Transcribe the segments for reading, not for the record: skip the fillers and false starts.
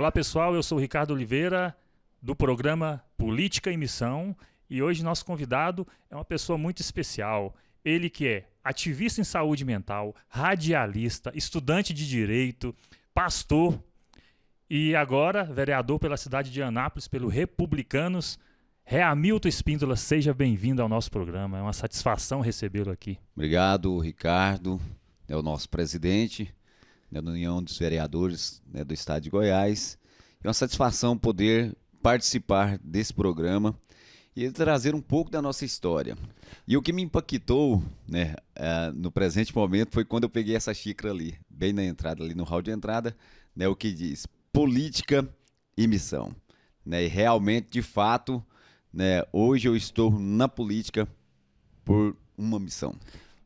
Olá pessoal, eu sou o Ricardo Oliveira do programa Política em Missão e hoje nosso convidado é uma pessoa muito especial. Ele que é ativista em saúde mental, radialista, estudante de direito, pastor e agora vereador pela cidade de Anápolis pelo Republicanos. Hamilton Espíndola, seja bem-vindo ao nosso programa. É uma satisfação recebê-lo aqui. Obrigado, Ricardo, é o nosso presidente da União dos Vereadores do Estado de Goiás. É uma satisfação poder participar desse programa e trazer um pouco da nossa história. E o que me impactou no presente momento foi quando eu peguei essa xícara ali, bem na entrada, ali no hall de entrada, o que diz política e missão. E realmente, de fato, hoje eu estou na política por uma missão.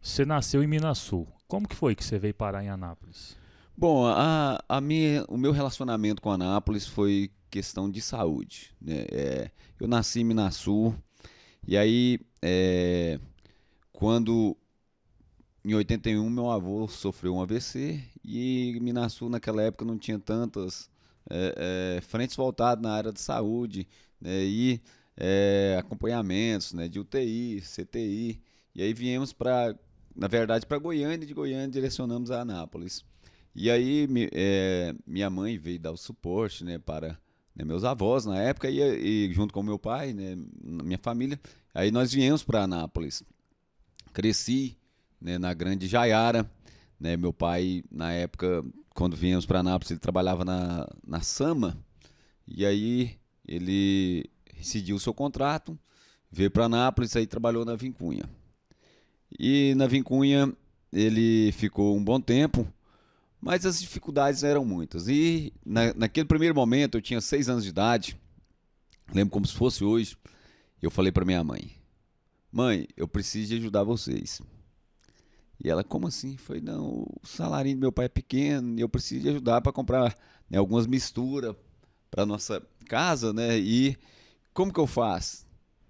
Você nasceu em Minasul. Como que foi que você veio parar em Anápolis? Bom, o meu relacionamento com Anápolis foi questão de saúde. Eu nasci em Minasul e aí, quando em 81 meu avô sofreu um AVC e Minasul naquela época não tinha tantas frentes voltadas na área de saúde, e acompanhamentos de UTI, CTI. E aí viemos na verdade, para Goiânia, e de Goiânia direcionamos a Anápolis. E aí minha mãe veio dar o suporte para meus avós na época e junto com meu pai, minha família. Aí nós viemos para Anápolis. Cresci na Grande Jaiara. Meu pai, na época, quando viemos para Anápolis, ele trabalhava na Sama. E aí ele rescindiu o seu contrato, veio para Anápolis, aí trabalhou na Vincunha. E na Vincunha ele ficou um bom tempo, mas as dificuldades eram muitas. E naquele primeiro momento, eu tinha 6 anos de idade, lembro como se fosse hoje, eu falei para minha mãe: mãe, eu preciso de ajudar vocês. E ela: como assim? Foi: não, o salário do meu pai é pequeno e eu preciso de ajudar para comprar algumas misturas para nossa casa, e como que eu faço?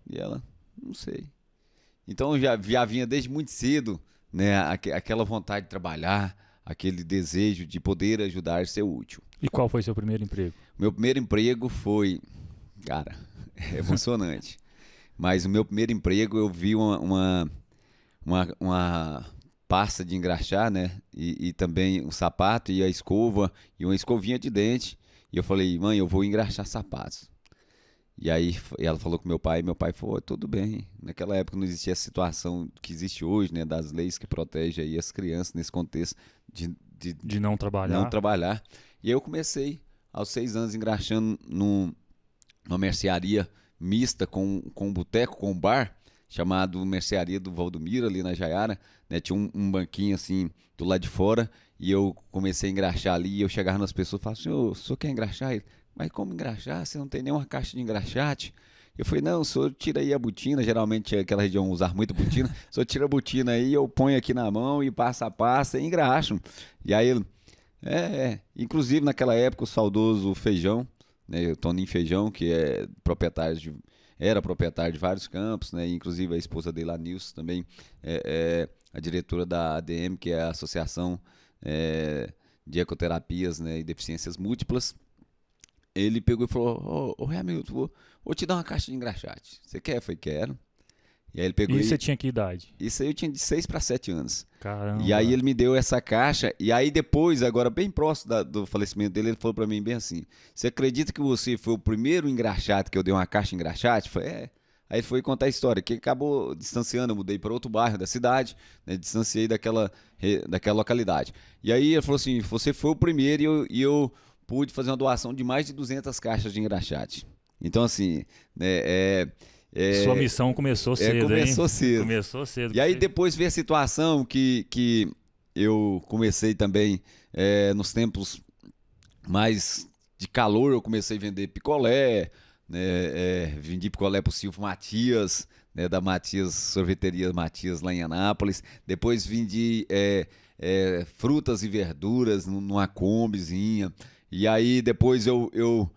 E ela: não sei. Então eu já vinha desde muito cedo, aquela vontade de trabalhar, aquele desejo de poder ajudar, ser útil. E qual foi seu primeiro emprego? Meu primeiro emprego foi, cara, emocionante. Mas o meu primeiro emprego eu vi uma pasta de engraxar, e também um sapato e a escova e uma escovinha de dente. E eu falei: mãe, eu vou engraxar sapatos. E aí ela falou com meu pai falou: tudo bem. Naquela época não existia a situação que existe hoje, das leis que protegem aí as crianças nesse contexto de não trabalhar. E aí eu comecei aos 6 anos engraxando numa mercearia mista com um boteco, com um bar, chamado Mercearia do Valdomiro, ali na Jaiara. Tinha um banquinho assim do lado de fora, e eu comecei a engraxar ali, e eu chegava nas pessoas e falava: senhor, o senhor quer engraxar? Mas como engraxar? Você não tem nenhuma caixa de engraxate? Eu falei: não, o senhor tira aí a botina, geralmente aquela região usar muito botina, o senhor tira a botina aí, eu ponho aqui na mão e passa a pasta e engraxo. E aí ele, inclusive naquela época o saudoso Feijão, o Toninho Feijão, que era proprietário de vários campos, inclusive a esposa dele, a Nilce, também a diretora da ADM, que é a Associação de Ecoterapias e Deficiências Múltiplas. Ele pegou e falou: ô Hamilton, vou te dar uma caixa de engraxate. Você quer? Eu falei: quero. E aí ele pegou. E você tinha que idade? Isso aí eu tinha de 6 para 7 anos. Caramba. E aí ele me deu essa caixa, e aí depois, agora bem próximo do falecimento dele, ele falou para mim bem assim: você acredita que você foi o primeiro engraxate que eu dei uma caixa de engraxate? Eu falei: Aí ele foi contar a história, que acabou distanciando, eu mudei para outro bairro da cidade, distanciei daquela localidade. E aí ele falou assim: você foi o primeiro e eu pude fazer uma doação de mais de 200 caixas de engraxate. Então, assim, sua missão começou cedo, começou cedo. Começou cedo. E aí depois veio a situação que eu comecei também, nos tempos mais de calor, eu comecei a vender picolé, vendi picolé pro Silvio Matias, da Matias, sorveteria Matias lá em Anápolis. Depois vendi frutas e verduras numa combizinha. E aí depois eu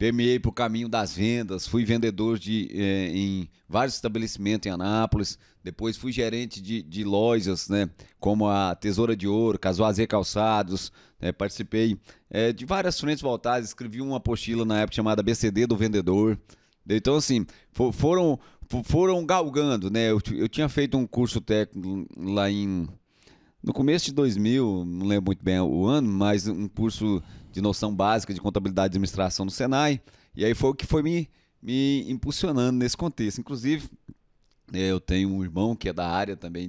permeei para o caminho das vendas, fui vendedor em vários estabelecimentos em Anápolis, depois fui gerente de lojas, né, como a Tesoura de Ouro, Casuazê Calçados, né, participei de várias frentes voltadas, escrevi uma apostila na época chamada BCD do Vendedor. Então, assim, foram galgando, né? Eu tinha feito um curso técnico lá no começo de 2000, não lembro muito bem o ano, mas um curso de noção básica de contabilidade e administração no Senai, e aí foi o que foi me impulsionando nesse contexto. Inclusive, eu tenho um irmão que é da área também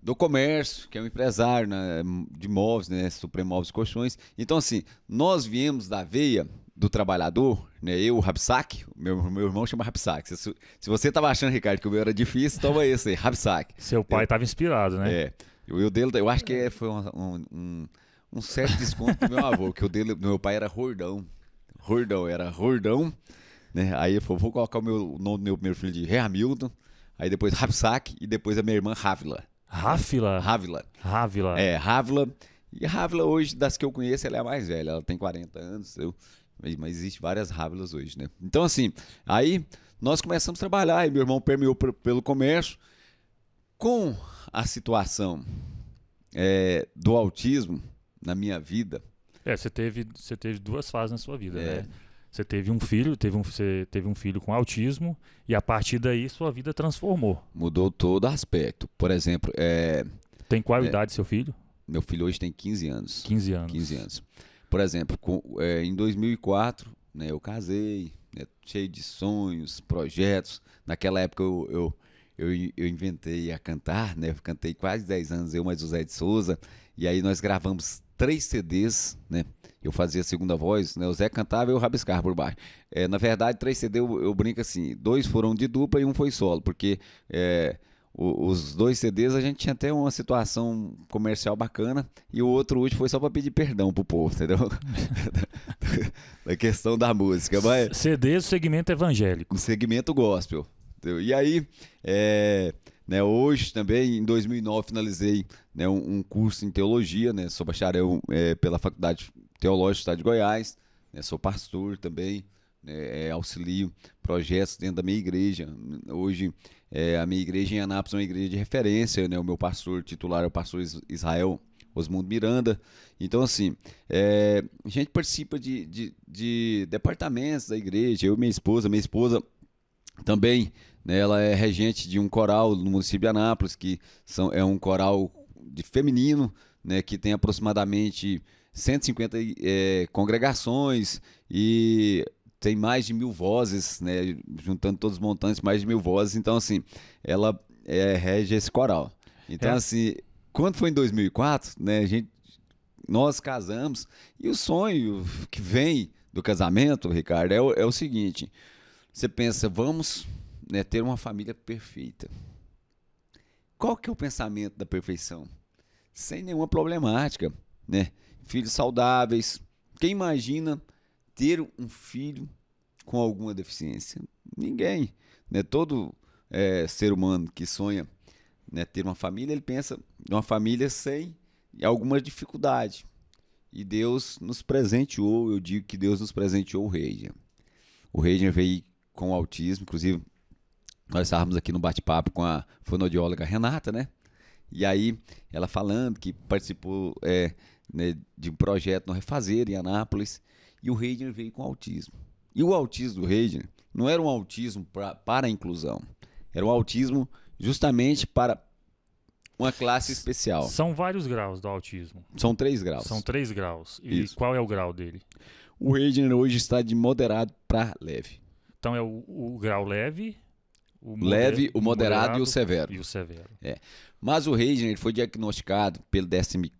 do comércio, que é um empresário, né, de imóveis, né, Supremo Móveis e Colchões. Então, assim, nós viemos da veia do trabalhador, né, eu, o Rabsac, meu irmão chama Rabsac. Se você estava achando, Ricardo, que o meu era difícil, toma esse aí, Rabsac. Seu pai estava inspirado, né? Eu acho que foi um certo desconto do meu avô, que o dele, do meu pai era Rordão. Era Rordão, né? Aí ele falou, vou colocar o nome do meu primeiro filho de Hamilton, aí depois Rabsac e depois a minha irmã Rávila. Rávila. Rávila. E a Rávila hoje, das que eu conheço, ela é a mais velha, ela tem 40 anos, mas existe várias Rávilas hoje, né? Então, assim, aí nós começamos a trabalhar, e meu irmão permeou pelo comércio. Com a situação do autismo na minha vida... Você teve duas fases na sua vida, né? Você teve um filho, você teve um filho com autismo, e a partir daí sua vida transformou. Mudou todo aspecto. Por exemplo... Tem qual idade seu filho? Meu filho hoje tem 15 anos. 15 anos. 15 anos. Por exemplo, em 2004, né, eu casei, né, cheio de sonhos, projetos. Naquela época eu inventei a cantar, né? Eu cantei quase 10 anos, eu mais o Zé de Souza. E aí nós gravamos 3 CDs, né? Eu fazia a segunda voz, né? O Zé cantava e eu rabiscava por baixo. Na verdade, 3 CDs eu brinco assim, 2 foram de dupla e um foi solo, porque os 2 CDs a gente tinha até uma situação comercial bacana, e o outro último foi só para pedir perdão pro povo, entendeu? Da questão da música. Mas... CDs, segmento evangélico. Segmento gospel. E aí, né, hoje também, em 2009, finalizei, né, um curso em teologia, né, sou bacharel pela Faculdade Teológica do Estado de Goiás, né, sou pastor também, né, auxilio projetos dentro da minha igreja. Hoje, a minha igreja em Anápolis é uma igreja de referência, né, o meu pastor titular é o pastor Israel Osmundo Miranda. Então, assim, a gente participa de departamentos da igreja, eu e minha esposa também, né, ela é regente de um coral no município de Anápolis, que é um coral de feminino, né, que tem aproximadamente 150 congregações e tem mais de 1.000 vozes, né, juntando todos os montantes, mais de 1.000 vozes. Então, assim, ela rege esse coral. Então, assim, quando foi em 2004, né, nós casamos, e o sonho que vem do casamento, Ricardo, é o seguinte: você pensa, vamos, né, ter uma família perfeita. Qual que é o pensamento da perfeição? Sem nenhuma problemática, né? Filhos saudáveis. Quem imagina ter um filho com alguma deficiência? Ninguém, né? Todo ser humano que sonha, né, ter uma família, ele pensa em uma família sem alguma dificuldade. E Deus nos presenteou, eu digo que Deus nos presenteou o Reiner. O Reiner veio com autismo, inclusive nós estávamos aqui no bate-papo com a fonoaudióloga Renata, né? E aí ela falando que participou né, de um projeto no Refazer em Anápolis, e o Reiner veio com autismo. E o autismo do Reiner não era um autismo para a inclusão, era um autismo justamente para uma classe especial. São vários graus do autismo. São 3 graus. São 3 graus. E isso. Qual é o grau dele? O Reiner hoje está de moderado para leve. Então é o grau leve, o moderado e o severo. Mas o Reiner foi diagnosticado pelo 14º,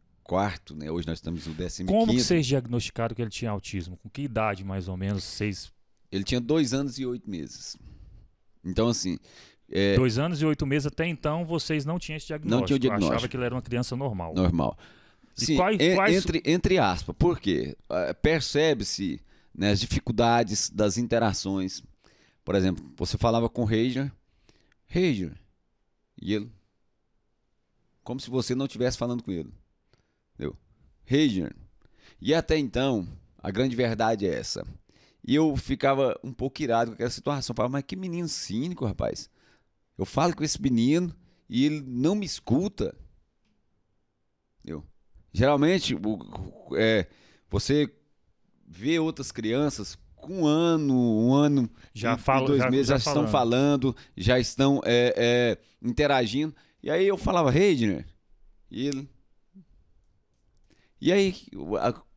né? Hoje nós estamos no 15º. Como que vocês diagnosticaram que ele tinha autismo? Com que idade, mais ou menos? Ele tinha 2 anos e 8 meses. Então, assim... 2 anos e 8 meses, até então, vocês não tinham esse diagnóstico. Não tinha diagnóstico. Achava que ele era uma criança normal. Sim, entre aspas. Por quê? Percebe-se, né, as dificuldades das interações. Por exemplo, você falava com o Reiner, e ele, como se você não estivesse falando com ele. Entendeu? Reiner. E até então, A grande verdade é essa. E eu ficava um pouco irado com aquela situação. Eu falava, mas que menino cínico, rapaz. Eu falo com esse menino e ele não me escuta. Eu. Geralmente, você vê outras crianças com um ano Já e 2 meses, já estão falando. falando, já estão interagindo. E aí eu falava, Reidner, e ele... E aí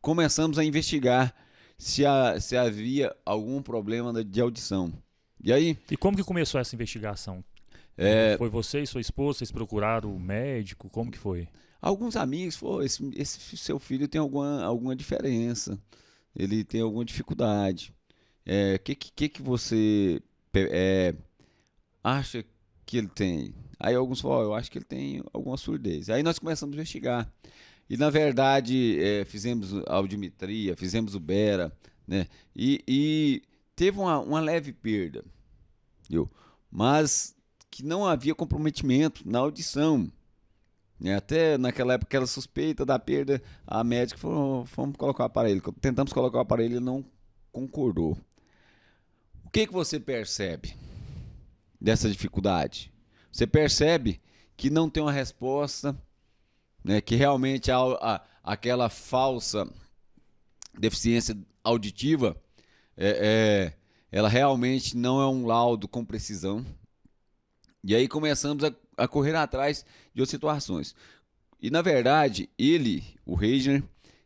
começamos a investigar se havia algum problema de audição. E aí... E como que começou essa investigação? Foi você e sua esposa, vocês procuraram o médico? Como que foi? Alguns amigos falaram, esse seu filho tem alguma diferença, ele tem alguma dificuldade. Que você acha que ele tem? Aí alguns falaram, eu acho que ele tem alguma surdez. Aí nós começamos a investigar. E, na verdade, fizemos a audiometria, fizemos o Bera, né? E teve uma leve perda, viu? Mas que não havia comprometimento na audição. Né? Até naquela época, aquela suspeita da perda, a médica falou, vamos colocar o aparelho. Tentamos colocar o aparelho, ele não concordou. O que você percebe dessa dificuldade? Você percebe que não tem uma resposta, né, que realmente aquela falsa deficiência auditiva, ela realmente não é um laudo com precisão. E aí começamos a correr atrás de outras situações. E, na verdade, o Reidner,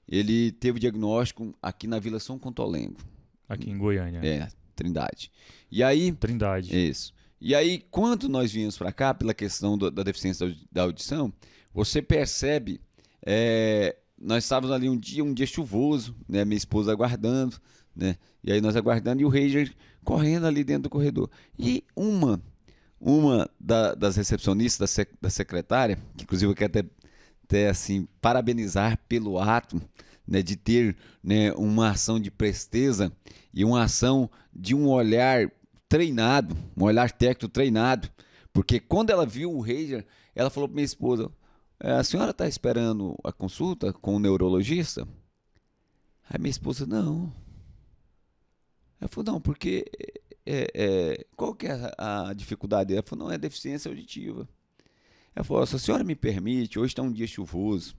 ele teve diagnóstico aqui na Vila São Contolengo. Aqui em Goiânia. Trindade. E aí... Trindade. Isso. E aí, quando nós viemos para cá, pela questão da deficiência da audição, você percebe, nós estávamos ali um dia chuvoso, né, minha esposa aguardando, né, e aí nós aguardando e o Reidner correndo ali dentro do corredor. E uma das recepcionistas da secretária, que inclusive eu quero até assim, parabenizar pelo ato, né, de ter, né, uma ação de presteza e uma ação de um olhar treinado, um olhar técnico treinado, porque quando ela viu o Reidner, ela falou para minha esposa, a senhora está esperando a consulta com o neurologista? Aí minha esposa, não. Ela falou, não, porque qual que é a dificuldade? Ela falou, não, é deficiência auditiva. Ela falou, se a senhora me permite, hoje está um dia chuvoso,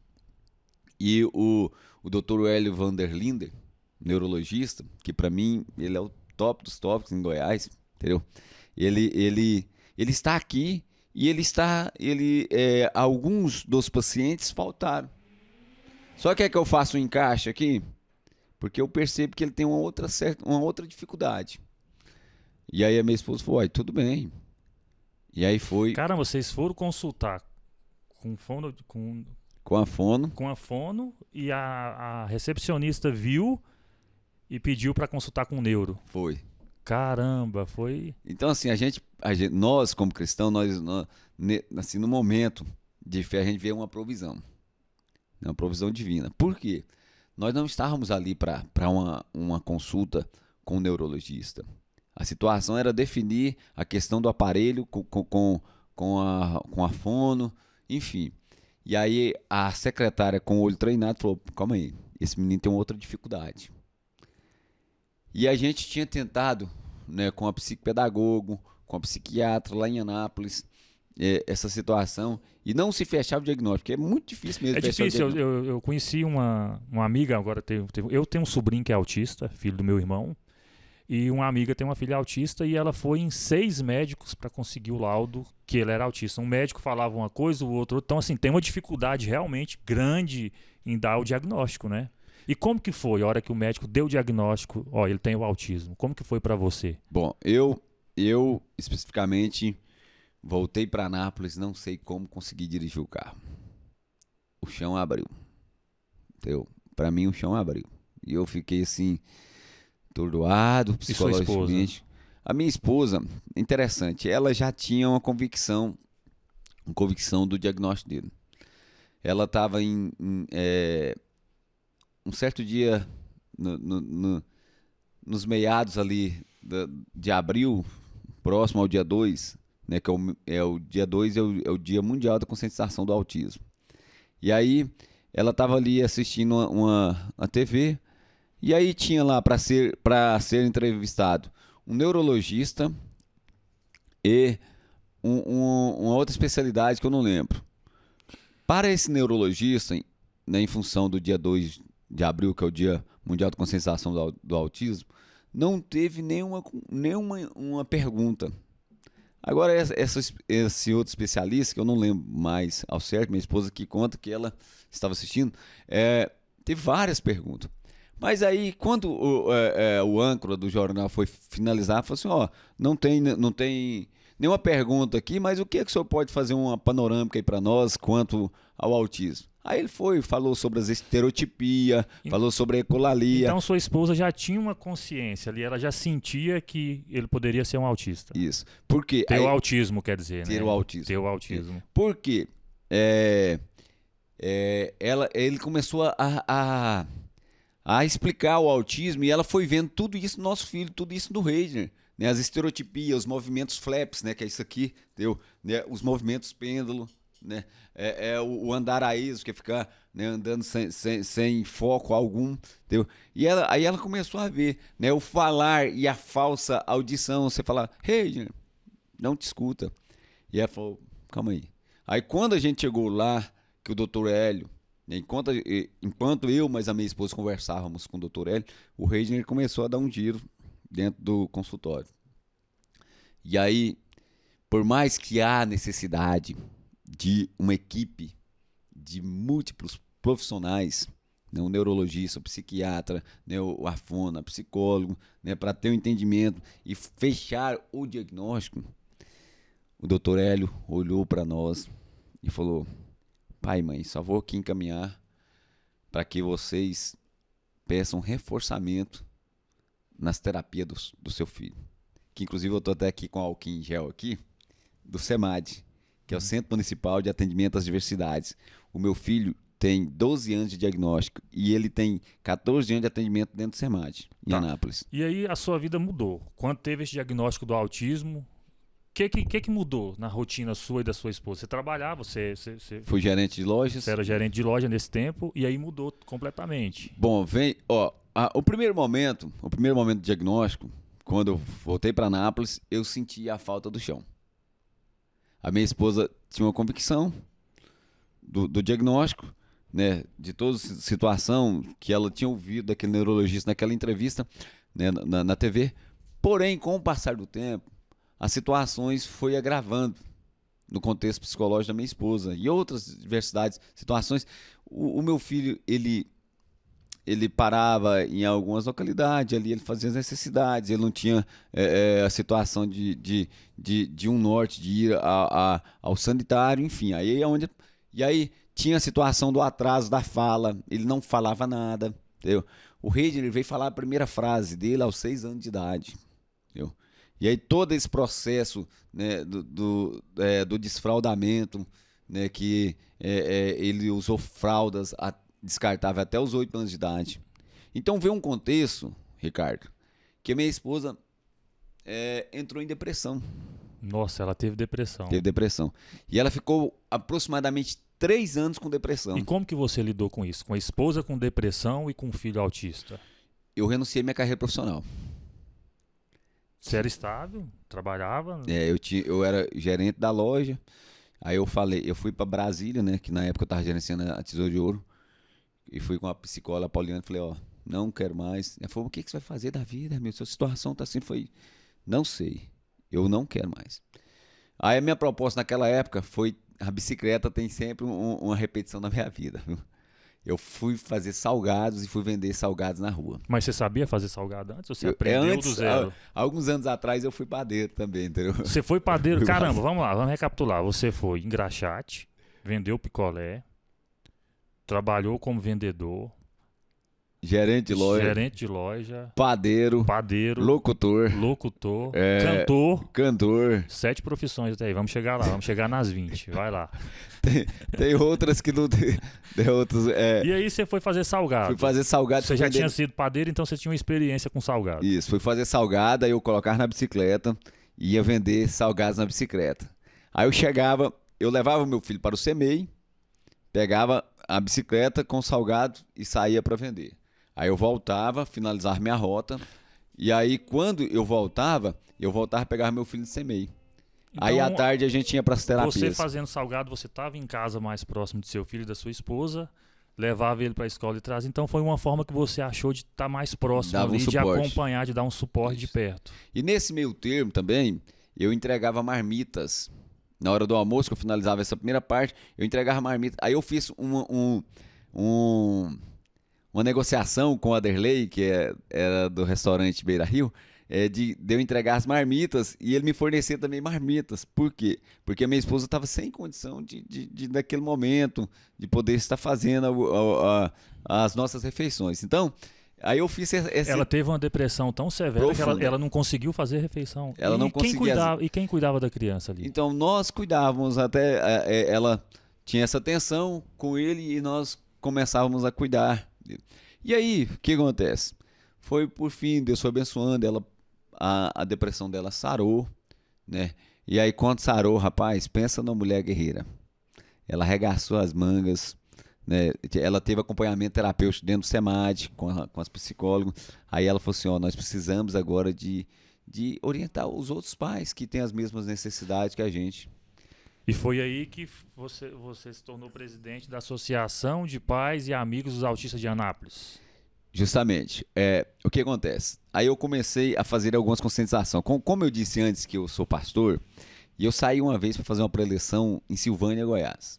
e o Dr. Hélio Vanderlinder, neurologista, que para mim ele é o top dos tops em Goiás, entendeu? Ele está aqui e alguns dos pacientes faltaram. Só que eu faço um encaixe aqui, porque eu percebo que ele tem uma outra dificuldade. E aí a minha esposa falou, tudo bem. E aí foi... Caramba, vocês foram consultar com a fono. Com a fono e a recepcionista viu e pediu para consultar com o neuro. Foi. Caramba, foi... Então, assim, nós como cristãos, assim, no momento de fé, a gente vê uma provisão divina. Por quê? Nós não estávamos ali para uma consulta com o neurologista. A situação era definir a questão do aparelho com a fono, enfim. E aí a secretária com o olho treinado falou, calma aí, esse menino tem uma outra dificuldade. E a gente tinha tentado, né, com a psicopedagogo, com a psiquiatra lá em Anápolis, essa situação, e não se fechava o diagnóstico, porque é muito difícil mesmo. É difícil, eu conheci uma amiga, agora eu tenho um sobrinho que é autista, filho do meu irmão, e uma amiga tem uma filha autista e ela foi em 6 médicos para conseguir o laudo que ele era autista. Um médico falava uma coisa, o outro. Então, assim, tem uma dificuldade realmente grande em dar o diagnóstico, né? E como que foi a hora que o médico deu o diagnóstico, ele tem o autismo? Como que foi para você? Bom, eu especificamente voltei para Anápolis, não sei como consegui dirigir o carro. O chão abriu. Entendeu? Para mim o chão abriu. E eu fiquei assim... atordoado psicologicamente. A minha esposa, interessante, ela já tinha uma convicção do diagnóstico dele. Ela estava um certo dia, nos meados ali de abril, próximo ao dia 2, né, que o dia 2 é o Dia Mundial da Conscientização do Autismo. E aí, ela estava ali assistindo uma TV, E aí tinha lá para ser entrevistado um neurologista e uma outra especialidade que eu não lembro. Para esse neurologista, né, em função do dia 2 de abril, que é o Dia Mundial de Conscientização do Autismo, não teve nenhuma uma pergunta. Agora, esse outro especialista, que eu não lembro mais ao certo, minha esposa que conta que ela estava assistindo, teve várias perguntas. Mas aí, quando o âncora do jornal foi finalizar, falou assim, ó, não tem nenhuma pergunta aqui, mas o que é que o senhor pode fazer uma panorâmica aí para nós quanto ao autismo? Aí ele falou sobre as estereotipias, falou sobre a ecolalia. Então sua esposa já tinha uma consciência ali, ela já sentia que ele poderia ser um autista. Isso. Por quê? Ter o autismo, quer dizer, ter né? o autismo. Ter o autismo. Por quê? Ele começou a explicar o autismo e ela foi vendo tudo isso do nosso filho, tudo isso do Reidner, né? As estereotipias, os movimentos flaps, né? Que é isso aqui, entendeu? Né? Os movimentos pêndulo, né? O andar aeso, que é ficar, né, andando sem foco algum, entendeu? E aí ela começou a ver, né, o falar e a falsa audição. Você fala, Reidner, não te escuta. E ela falou, calma aí. Aí quando a gente chegou lá, que o doutor Hélio, enquanto eu, mas a minha esposa conversávamos com o doutor Hélio, o Reidner começou a dar um giro dentro do consultório. E aí, por mais que há necessidade de uma equipe de múltiplos profissionais, né, um neurologista, um psiquiatra, né, o afona, psicólogo, né, para ter um entendimento e fechar o diagnóstico, o doutor Hélio olhou para nós e falou, pai e mãe, só vou aqui encaminhar para que vocês peçam reforçamento nas terapias do seu filho. Que inclusive eu estou até aqui com álcool em gel aqui, do CEMAD, que é o Centro Municipal de Atendimento às Diversidades. O meu filho tem 12 anos de diagnóstico e ele tem 14 anos de atendimento dentro do CEMAD, em Anápolis. E aí a sua vida mudou. Quando teve esse diagnóstico do autismo, o que mudou na rotina sua e da sua esposa? Você trabalhava, você fui gerente de lojas. Você era gerente de loja nesse tempo e aí mudou completamente. Bom, o primeiro momento do diagnóstico, quando eu voltei para Anápolis, eu senti a falta do chão. A minha esposa tinha uma convicção do diagnóstico, né, de toda situação que ela tinha ouvido daquele neurologista naquela entrevista, né, na TV. Porém, com o passar do tempo, as situações foi agravando no contexto psicológico da minha esposa e outras diversidades, situações. O meu filho, ele parava em algumas localidades, ali ele fazia as necessidades, ele não tinha a situação de um norte, de ir ao sanitário, enfim. E aí tinha a situação do atraso da fala, ele não falava nada, entendeu? O Reidner veio falar a primeira frase dele aos 6 anos de idade, entendeu? E aí todo esse processo, né, do desfraudamento, né, que ele usou fraldas descartáveis até os 8 anos de idade. Então veio um contexto, Ricardo, que a minha esposa entrou em depressão. Nossa, ela teve depressão. Teve depressão. E ela ficou aproximadamente 3 anos com depressão. E como que você lidou com isso? Com a esposa com depressão e com um filho autista? Eu renunciei à minha carreira profissional. Você era estável? Trabalhava? Eu era gerente da loja. Aí eu fui para Brasília, né, que na época eu estava gerenciando a Tesouro de Ouro. E fui com a psicóloga Pauliana e falei, ó, não quero mais. Ela falou, o que você vai fazer da vida, meu? Sua situação tá assim, não sei, eu não quero mais. Aí a minha proposta naquela época foi, a bicicleta tem sempre uma repetição na minha vida, viu? Eu fui fazer salgados e fui vender salgados na rua. Mas você sabia fazer salgado antes ou você aprendeu do zero? Alguns anos atrás eu fui padeiro também, entendeu? Você foi padeiro? Caramba, vamos lá, vamos recapitular. Você foi engraxate, vendeu picolé, trabalhou como vendedor, gerente de loja, padeiro, locutor, cantor. 7 profissões até aí. Vamos chegar lá, vamos chegar nas 20. Vai lá. Tem outras que não tem. E aí você foi fazer salgado. Fui fazer salgado. Você já tinha sido padeiro, então você tinha uma experiência com salgado. Isso, fui fazer salgado, aí eu colocava na bicicleta e ia vender salgados na bicicleta. Aí eu levava meu filho para o CEMEI, pegava a bicicleta com salgado e saía para vender. Aí eu voltava, finalizava minha rota. E aí, quando eu voltava a pegar meu filho de CMEI. Aí à Então, tarde a gente ia para as você terapias. fazendo salgado, você estava em casa mais próximo do seu filho e da sua esposa, levava ele para a escola e trazia. Então foi uma forma que você achou de estar mais próximo Dava um ali, de suporte. acompanhar, de dar um suporte de Isso. perto. E nesse meio termo também, eu entregava marmitas. Na hora do almoço, que eu finalizava essa primeira parte, eu entregava marmitas. Aí eu fiz uma negociação com o Aderley, que era do restaurante Beira Rio, de eu entregar as marmitas e ele me fornecer também marmitas. Por quê? Porque a minha esposa estava sem condição naquele momento, de poder estar fazendo as nossas refeições. Então, aí eu fiz Ela teve uma depressão tão severa que Profunda. ela não conseguiu fazer refeição. Ela não conseguia. E quem cuidava da criança ali? Então, nós cuidávamos até. Ela tinha essa tensão com ele e nós começávamos a cuidar dele. E aí, o que acontece? Foi por fim, Deus foi abençoando, a depressão dela sarou, né? E aí, quando sarou, rapaz, pensa numa mulher guerreira. Ela arregaçou as mangas, né? Ela teve acompanhamento terapêutico dentro do SEMAD, com as psicólogas. Aí ela falou assim: ó, nós precisamos agora de orientar os outros pais que têm as mesmas necessidades que a gente. E foi aí que você se tornou presidente da Associação de Pais e Amigos dos Autistas de Anápolis. Justamente. O que acontece? Aí eu comecei a fazer algumas conscientizações. Como eu disse antes que eu sou pastor, e eu saí uma vez para fazer uma preleção em Silvânia, Goiás.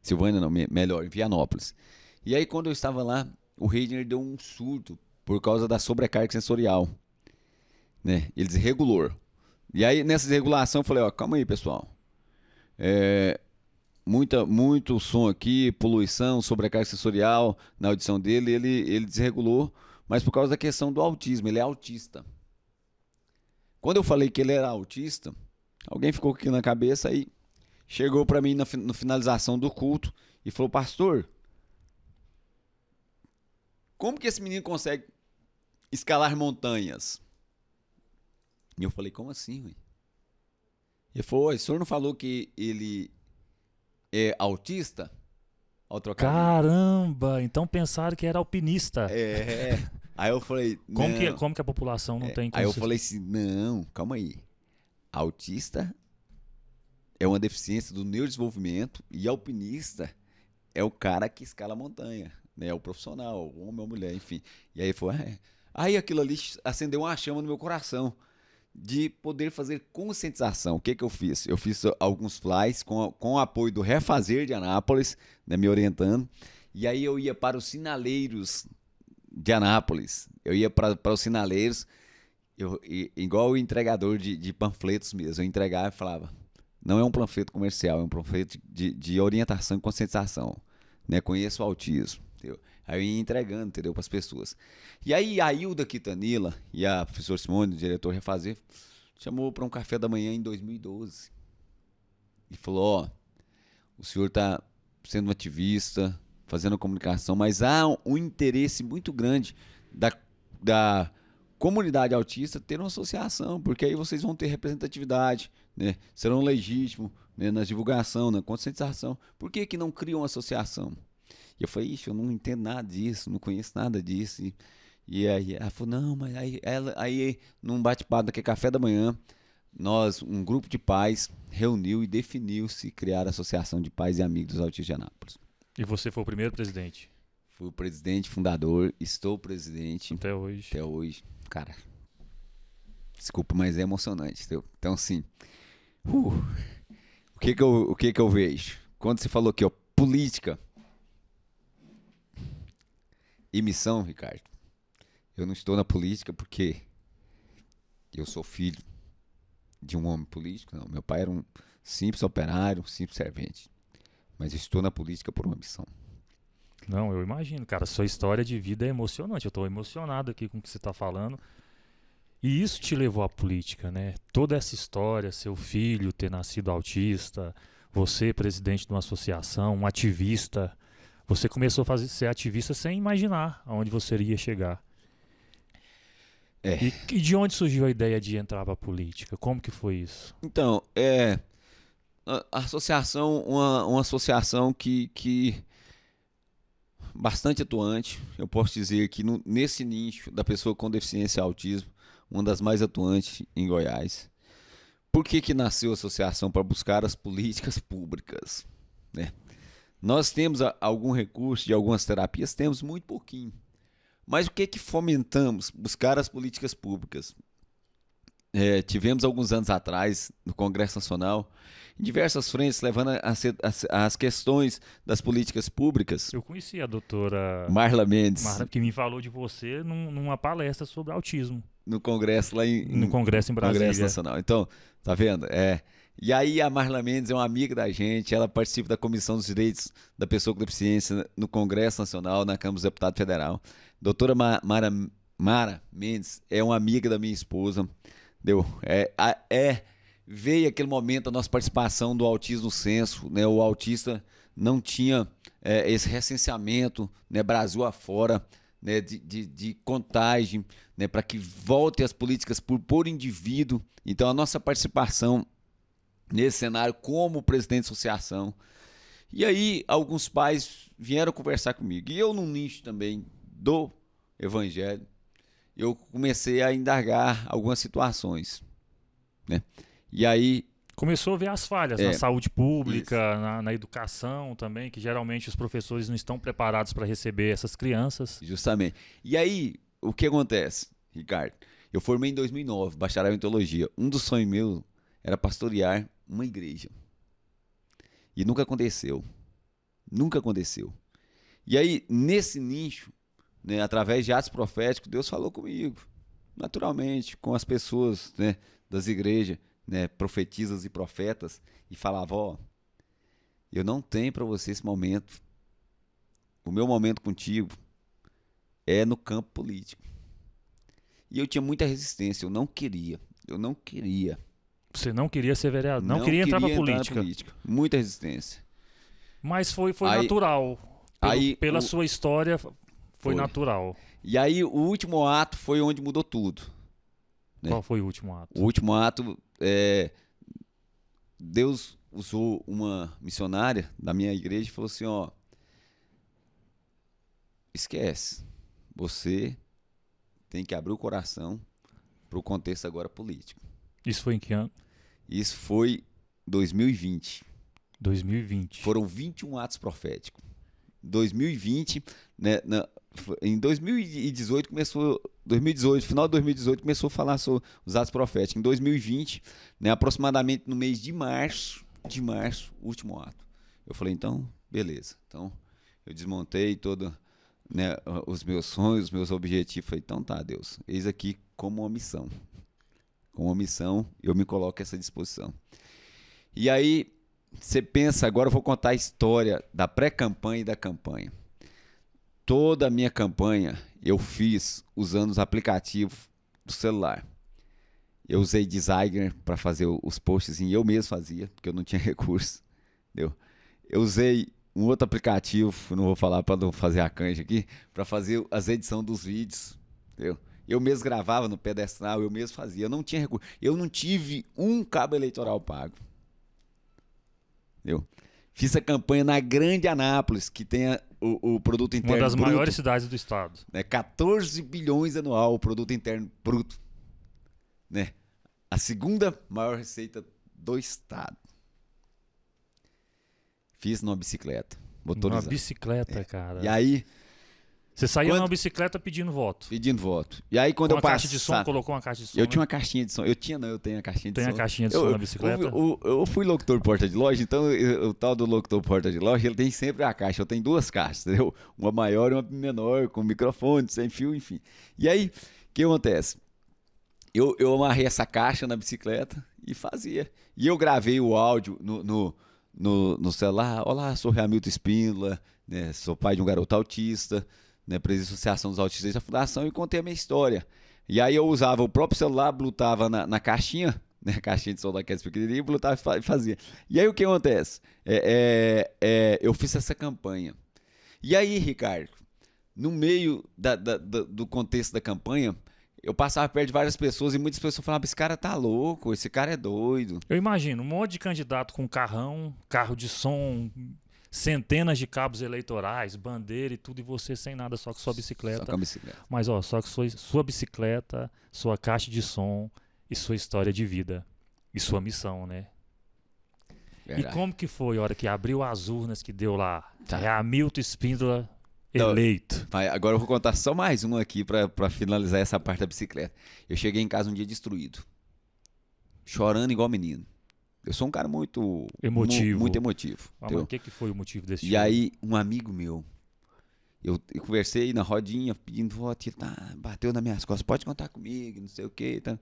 Silvânia não, melhor, em Vianópolis. E aí quando eu estava lá, o Reidner deu um surto por causa da sobrecarga sensorial, né? Ele desregulou. E aí nessa desregulação eu falei, ó, calma aí, pessoal. Muito som aqui, poluição, sobrecarga sensorial na audição dele, ele desregulou, mas por causa da questão do autismo, ele é autista. Quando eu falei que ele era autista, alguém ficou aqui na cabeça e chegou para mim na finalização do culto e falou, pastor, como que esse menino consegue escalar montanhas? E eu falei, como assim, ué? Ele falou, o senhor não falou que ele é autista? Ao trocar Caramba! Então pensaram que era alpinista. Aí eu falei, Como que a população não tem Aí eu falei assim, não, calma aí. Autista é uma deficiência do neurodesenvolvimento e alpinista é o cara que escala a montanha, né? É o profissional, o homem ou mulher, enfim. E aí foi, aí aquilo ali acendeu uma chama no meu coração de poder fazer conscientização. O que eu fiz? Eu fiz alguns flyers com o apoio do Refazer de Anápolis, né, me orientando. E aí eu ia para os sinaleiros de Anápolis. Eu ia para os sinaleiros, igual o entregador de panfletos mesmo. Eu entregava e falava, não é um panfleto comercial, é um panfleto de orientação e conscientização. Né? Conheço o autismo. Entendeu? Aí eu ia entregando, entendeu, para as pessoas. E aí a Hilda Quitanila e a professora Simone, o diretor Refazer, chamou para um café da manhã em 2012. E falou, ó, o senhor está sendo um ativista, fazendo comunicação, mas há um interesse muito grande da comunidade autista ter uma associação, porque aí vocês vão ter representatividade, né? Serão legítimos, né, na divulgação, na conscientização. Por que não criam uma associação? E eu falei, ixi, eu não entendo nada disso, não conheço nada disso. E aí ela falou, não, mas aí num bate-papo daquele café da manhã, um grupo de pais, reuniu e definiu-se criar a Associação de Pais e Amigos dos Autistas de Anápolis. E você foi o primeiro presidente? Fui o presidente, fundador, estou presidente. Até hoje. Até hoje. Cara, desculpa, mas é emocionante. Entendeu? Então, assim, o que eu vejo? Quando você falou aqui, ó, política e missão, Ricardo, eu não estou na política porque eu sou filho de um homem político, não. Meu pai era um simples operário, um simples servente. Mas eu estou na política por uma missão. Não, eu imagino, cara, sua história de vida é emocionante. Eu estou emocionado aqui com o que você está falando. E isso te levou à política, né? Toda essa história, seu filho ter nascido autista, você presidente de uma associação, um ativista. Você começou a ser ativista sem imaginar aonde você iria chegar. E de onde surgiu a ideia de entrar para a política? Como que foi isso? Então, a associação, uma associação que bastante atuante. Eu posso dizer que nesse nicho da pessoa com deficiência e autismo, uma das mais atuantes em Goiás. Por que nasceu a associação? Para buscar as políticas públicas, né? Nós temos algum recurso de algumas terapias? Temos muito pouquinho. Mas o que fomentamos? Buscar as políticas públicas. Tivemos alguns anos atrás, no Congresso Nacional, em diversas frentes, levando as questões das políticas públicas. Eu conheci a doutora Marla Mendes, que me falou de você numa palestra sobre autismo. No Congresso lá no Congresso em Brasília. Congresso Nacional. Então, tá vendo? E aí a Marla Mendes é uma amiga da gente, ela participa da Comissão dos Direitos da Pessoa com Deficiência no Congresso Nacional, na Câmara dos Deputados Federal. Doutora Mara Mendes é uma amiga da minha esposa. Veio aquele momento da nossa participação do autismo no censo, né? O autista não tinha esse recenseamento, né, Brasil afora, né, de contagem, né, para que volte as políticas por indivíduo. Então a nossa participação nesse cenário como presidente de associação. E aí alguns pais vieram conversar comigo. E eu, num nicho também do evangelho, eu comecei a indagar algumas situações, né? E aí começou a ver as falhas na saúde pública, na educação também, que geralmente os professores não estão preparados para receber essas crianças. Justamente. E aí, o que acontece, Ricardo? Eu formei em 2009, bacharel em teologia. Um dos sonhos meus era pastorear uma igreja. E nunca aconteceu. Nunca aconteceu. E aí, nesse nicho, né, através de atos proféticos, Deus falou comigo, naturalmente, com as pessoas, né, das igrejas, né, profetisas e profetas, e falava: eu não tenho para você esse momento. O meu momento contigo é no campo político. E eu tinha muita resistência, eu não queria. Você não queria ser vereador, não queria entrar para política. Muita resistência. Mas foi natural. Pela sua história, foi natural. E aí o último ato foi onde mudou tudo. Né? Qual foi o último ato? O último ato, Deus usou uma missionária da minha igreja e falou assim: esquece, você tem que abrir o coração para o contexto agora político. Isso foi em que ano? Isso foi 2020. 2020. Foram 21 atos proféticos. 2020, né, em 2018 começou, final de 2018 começou a falar sobre os atos proféticos. Em 2020, né, aproximadamente no mês de março, último ato. Eu falei: então, beleza. Então, eu desmontei todo, né, os meus sonhos, os meus objetivos. Falei: então tá, Deus, eis aqui como uma missão. Com uma missão, eu me coloco à essa disposição. E aí, você pensa, agora eu vou contar a história da pré-campanha e da campanha. Toda a minha campanha eu fiz usando os aplicativos do celular. Eu usei Designer para fazer os posts, eu mesmo fazia, porque eu não tinha recurso. Entendeu? Eu usei um outro aplicativo, não vou falar para não fazer a canja aqui, para fazer as edições dos vídeos. Entendeu? Eu mesmo gravava no pedestal, eu mesmo fazia. Eu não tinha recurso. Eu não tive um cabo eleitoral pago. Entendeu? Fiz a campanha na Grande Anápolis, que tem o produto interno bruto. Uma das maiores cidades do estado. Né? 14 bilhões anual o produto interno bruto. Né? A segunda maior receita do estado. Fiz numa bicicleta motorizada. Uma bicicleta, cara. E aí... Você saía numa bicicleta pedindo voto. Pedindo voto. E aí quando eu passava... caixa de som, colocou uma caixa de som. Eu tinha uma caixinha de som. Eu tenho a caixinha de som. Tem a caixinha de som na bicicleta? Eu fui locutor porta de loja, então o tal do locutor porta de loja, ele tem sempre a caixa. Eu tenho duas caixas, entendeu? Uma maior e uma menor, com microfone, sem fio, enfim. E aí, o que acontece? Eu amarrei essa caixa na bicicleta e fazia. E eu gravei o áudio no celular. Olá, sou Hamilton Espíndola, né? Sou pai de um garoto autista, né, presidente da Associação dos Autistas da Fundação, e contei a minha história. E aí eu usava o próprio celular, blutava na caixinha, né, a caixinha de som daqueles pequenininhos, blutava e fazia. E aí o que acontece? Eu fiz essa campanha. E aí, Ricardo, no meio do contexto da campanha, eu passava perto de várias pessoas e muitas pessoas falavam: esse cara tá louco, esse cara é doido. Eu imagino, um monte de candidato com carro de som, centenas de cabos eleitorais, bandeira e tudo, e você sem nada, só com sua Só bicicleta. com a bicicleta. Mas ó, só com sua bicicleta, sua caixa de som e sua história de vida. E sua missão, né? Verdade. E como que foi a hora que abriu as urnas que deu lá? Tá. É Hamilton Spínola Não, eleito. Mas agora eu vou contar só mais um aqui pra finalizar essa parte da bicicleta. Eu cheguei em casa um dia destruído. Chorando igual menino. Eu sou um cara muito Emotivo. muito emotivo. Ah, mas entendeu? o que foi o motivo desse E choro? aí, um amigo meu, eu conversei na rodinha, pedindo voto, ele bateu nas minhas costas, pode contar comigo, não sei o que. Tá.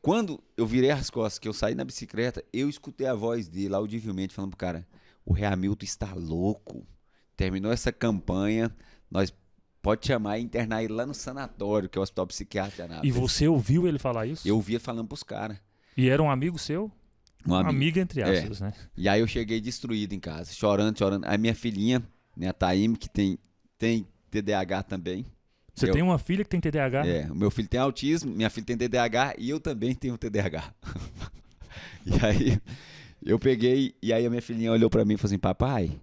Quando eu virei as costas, que eu saí na bicicleta, eu escutei a voz dele audivelmente falando pro cara, o Rei Hamilton está louco. Terminou essa campanha, nós pode chamar e internar ele lá no sanatório, que é o Hospital Psiquiátrico de E Anápolis. você ouviu ele falar isso? Eu via falando pros caras. E era um amigo seu? Um amigo. Amigo entre aspas, né? E aí eu cheguei destruído em casa, chorando, chorando. A minha filhinha, né, a Taime, que tem TDAH também. Você tem uma filha que tem TDAH? O meu filho tem autismo, minha filha tem TDAH e eu também tenho TDAH. E aí eu peguei, e aí a minha filhinha olhou pra mim e falou assim, papai,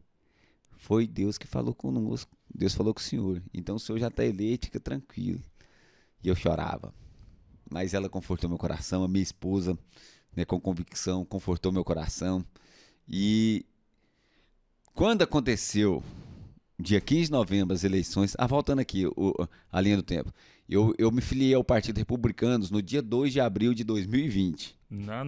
foi Deus que falou conosco, Deus falou com o senhor, então o senhor já tá eleito, fica tranquilo. E eu chorava, mas ela confortou meu coração, a minha esposa, né, com convicção, confortou meu coração. E quando aconteceu, dia 15 de novembro, as eleições, voltando aqui, a linha do tempo, eu me filiei ao Partido Republicanos no dia 2 de abril de 2020. Não.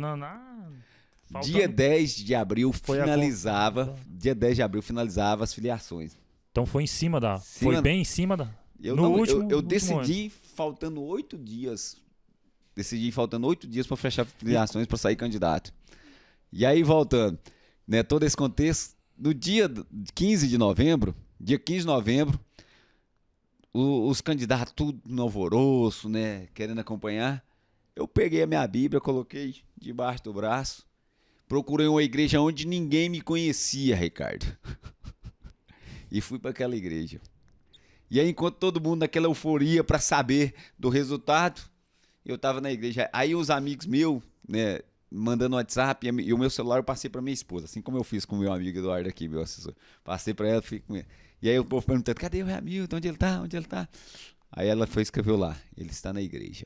Faltando- Dia 10 de abril Foi a finalizava, dia 10 de abril finalizava as filiações. Então foi em cima da... Cima- Foi bem em cima da... Eu, No não, último- eu no último decidi faltando 8 dias. Decidi faltando 8 dias para fechar filiações para sair candidato. E aí, voltando, né, todo esse contexto, no dia 15 de novembro, os candidatos tudo no alvoroço, né, querendo acompanhar, eu peguei a minha Bíblia, coloquei debaixo do braço, procurei uma igreja onde ninguém me conhecia, Ricardo. E fui para aquela igreja. E aí, enquanto todo mundo naquela euforia para saber do resultado, eu tava na igreja. Aí os amigos meus, né, mandando WhatsApp, e o meu celular eu passei para minha esposa, assim como eu fiz com o meu amigo Eduardo aqui, meu assessor. Passei para ela, fiquei com ele. E aí o povo perguntando, cadê o Rei Hamilton? Onde ele tá? Onde ele tá? Aí ela foi e escreveu lá, ele está na igreja.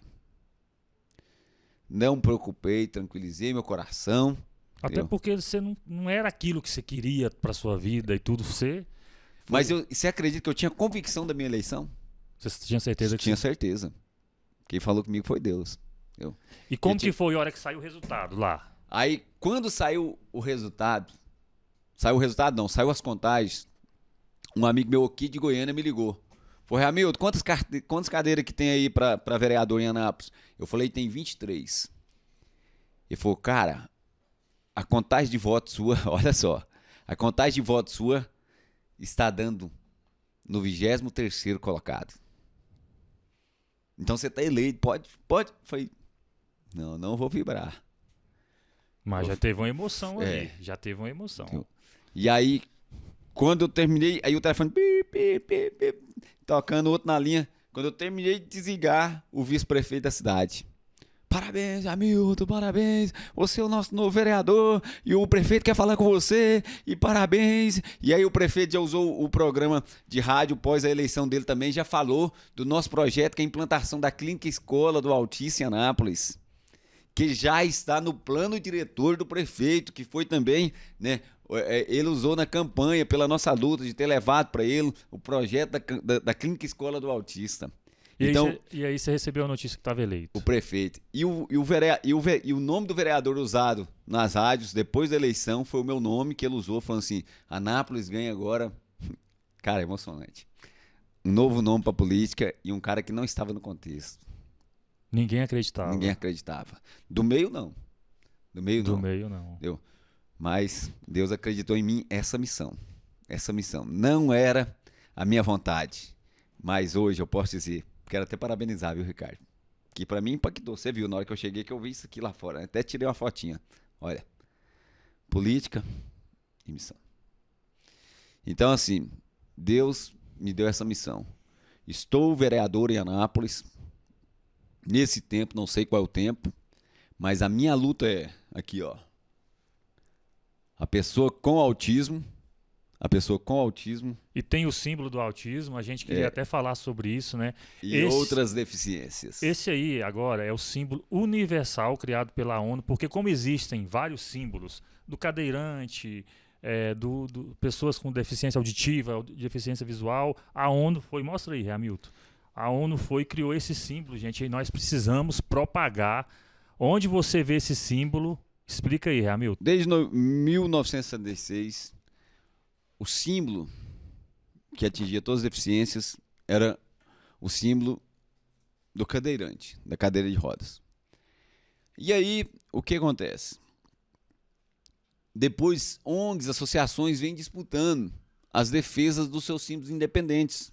Não me preocupei, tranquilizei meu coração. Até entendeu? porque você não era aquilo que você queria pra sua vida e tudo. Você Mas você acredita que eu tinha convicção da minha eleição? tinha certeza que... Tinha certeza. Quem falou comigo foi Deus. E como Eu que foi a hora que saiu o resultado lá? Aí, quando saiu o resultado, saiu as contagens, um amigo meu aqui de Goiânia me ligou. Falou, Hamilton, quantas cadeiras que tem aí pra vereador em Anápolis? Eu falei, tem 23. Ele falou, cara, a contagem de votos sua, olha só, a contagem de votos sua está dando no 23º colocado. Então você tá eleito, pode. Falei, não vou vibrar. Mas já teve uma emoção É. ali. Já teve uma emoção. Entendeu? E aí, quando eu terminei, aí o telefone pip, tocando outro na linha. Quando eu terminei de desligar, o vice-prefeito da cidade. Parabéns, Hamilton, parabéns. Você é o nosso novo vereador e o prefeito quer falar com você e parabéns. E aí o prefeito já usou o programa de rádio pós a eleição dele também, já falou do nosso projeto, que é a implantação da Clínica Escola do Autista em Anápolis, que já está no plano diretor do prefeito, que foi também, né, ele usou na campanha pela nossa luta de ter levado para ele o projeto da Clínica Escola do Autista. E aí você recebeu a notícia que estava eleito. O prefeito. E o nome do vereador usado nas rádios depois da eleição foi o meu nome que ele usou, falando assim, Anápolis ganha agora. Cara, emocionante. Um novo nome para política e um cara que não estava no contexto. Ninguém acreditava. Ninguém acreditava. Do meio, não. Do meio, Do não. meio, não. Entendeu? Mas Deus acreditou em mim essa missão. Essa missão. Não era a minha vontade. Mas hoje eu posso dizer, quero até parabenizar, viu, Ricardo? Que pra mim impactou. Você viu, na hora que eu cheguei, que eu vi isso aqui lá fora. Até tirei uma fotinha. Olha. Política e missão. Então, assim, Deus me deu essa missão. Estou vereador em Anápolis. Nesse tempo, não sei qual é o tempo, mas a minha luta é aqui, ó. A pessoa com autismo, a pessoa com autismo E tem o símbolo do autismo, a gente queria até falar sobre isso, né? e outras deficiências. Esse aí, agora, é o símbolo universal criado pela ONU, porque como existem vários símbolos do cadeirante, pessoas com deficiência auditiva, deficiência visual, a ONU foi... Mostra aí, Hamilton. A ONU foi e criou esse símbolo, gente, e nós precisamos propagar. Onde você vê esse símbolo, explica aí, Hamilton. Desde 1976, o símbolo que atingia todas as deficiências era o símbolo do cadeirante, da cadeira de rodas. E aí, o que acontece? Depois, ONGs, associações vêm disputando as defesas dos seus símbolos independentes.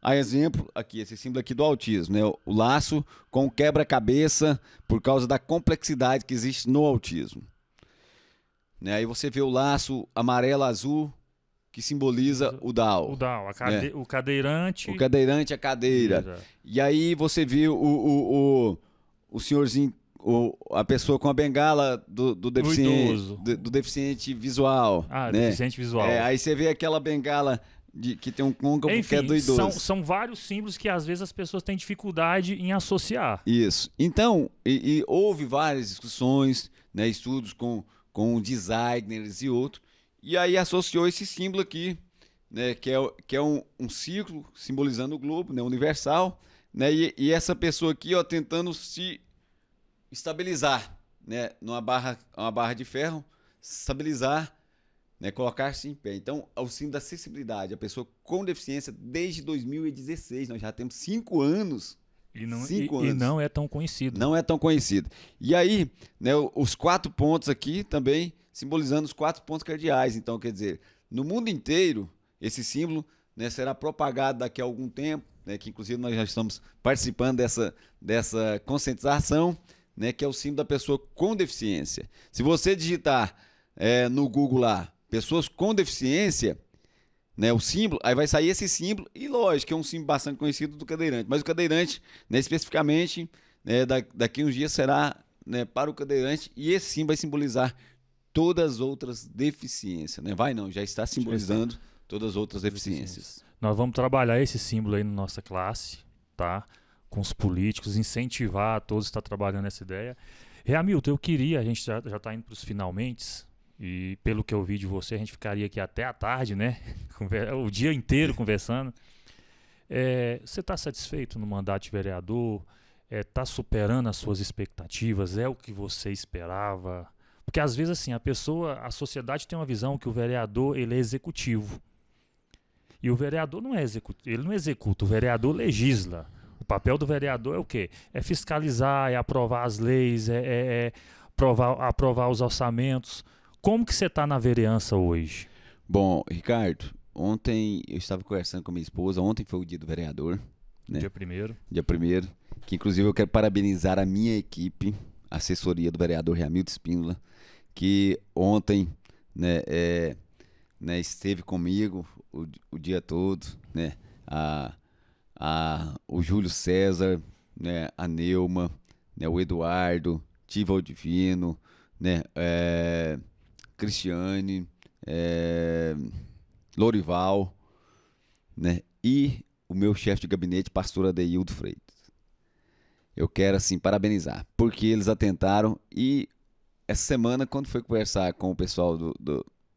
A exemplo, aqui, esse símbolo aqui do autismo, né? O laço com o quebra-cabeça por causa da complexidade que existe no autismo. Né? Aí você vê o laço amarelo-azul, que simboliza o Down. O Down, o cadeirante. O cadeirante, a cadeira. Exato. E aí você vê o senhorzinho, a pessoa com a bengala do deficiente, do deficiente visual. Ah, né? deficiente visual. Aí você vê aquela bengala que tem um côncavo que é do idoso. São vários símbolos que às vezes as pessoas têm dificuldade em associar. Isso. Então, houve várias discussões, né, estudos com designers e outros, e aí associou esse símbolo aqui, né, que é um círculo simbolizando o globo, né, universal, né, e essa pessoa aqui, ó, tentando se estabilizar, né, uma barra de ferro, estabilizar, né, colocar-se em pé. Então, é o símbolo da acessibilidade, a pessoa com deficiência desde 2016, nós já temos 5 anos. E não é tão conhecido. Não é tão conhecido. E aí, né, os 4 pontos aqui também simbolizando os 4 pontos cardeais. Então, quer dizer, no mundo inteiro, esse símbolo, né, será propagado daqui a algum tempo, né, que inclusive nós já estamos participando dessa conscientização, né, que é o símbolo da pessoa com deficiência. Se você digitar no Google lá, pessoas com deficiência, né, o símbolo, aí vai sair esse símbolo, e lógico que é um símbolo bastante conhecido do cadeirante, mas o cadeirante, né, especificamente, né, daqui a uns dias será, né, para o cadeirante, e esse símbolo vai simbolizar todas as outras deficiências, né? Já está simbolizando todas as outras deficiências. Nós vamos trabalhar esse símbolo aí na nossa classe, tá? Com os políticos, incentivar a todos a estar trabalhando essa ideia. Hamilton, a gente já está indo para os finalmente, e pelo que eu vi de você, a gente ficaria aqui até a tarde, né? O dia inteiro conversando. Você está satisfeito no mandato de vereador? Está superando as suas expectativas? É o que você esperava? Porque às vezes assim, a sociedade tem uma visão que o vereador ele é executivo. E o vereador não é executivo, ele não executa, o vereador legisla. O papel do vereador é o quê? É fiscalizar, é aprovar as leis, aprovar os orçamentos. Como que você está na vereança hoje? Bom, Ricardo, ontem eu estava conversando com minha esposa, ontem foi o dia do vereador. Né? Dia 1º. Dia 1º, que inclusive eu quero parabenizar a minha equipe, a assessoria do vereador Hamilton Spínola, que ontem, né, esteve comigo o dia todo, né, o Júlio César, né, a Neuma, né, o Eduardo, Tival Divino, né, Cristiane, Lorival, né, e o meu chefe de gabinete, pastor Adeildo Freitas. Eu quero, assim, parabenizar, porque eles atentaram e essa semana, quando foi conversar com o pessoal